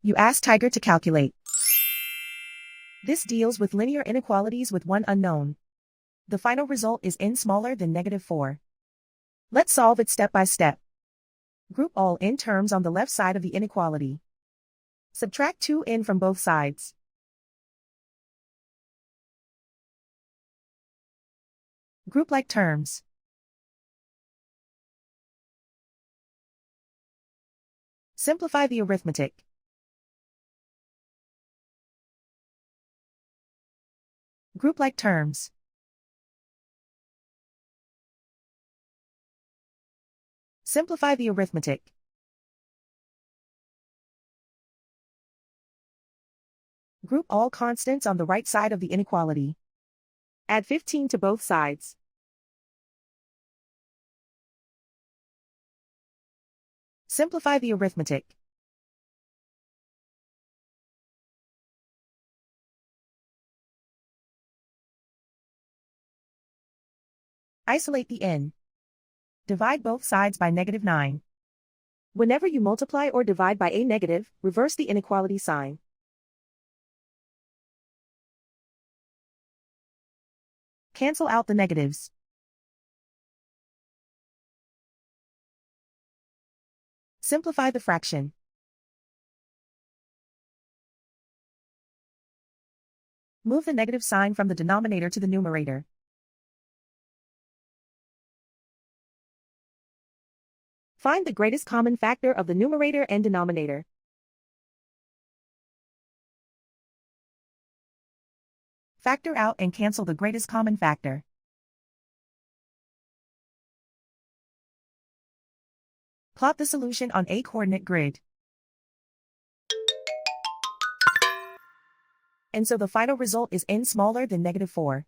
You ask Tiger to calculate. This deals with linear inequalities with one unknown. The final result is n smaller than -4. Let's solve it step by step. Group all n terms on the left side of the inequality. Subtract 2n from both sides. Group like terms. Simplify the arithmetic. Group like terms. Simplify the arithmetic. Group all constants on the right side of the inequality. Add 15 to both sides. Simplify the arithmetic. Isolate the n. Divide both sides by -9. Whenever you multiply or divide by a negative, reverse the inequality sign. Cancel out the negatives. Simplify the fraction. Move the negative sign from the denominator to the numerator. Find the greatest common factor of the numerator and denominator. Factor out and cancel the greatest common factor. Plot the solution on a coordinate grid. And so the final result is n smaller than -4.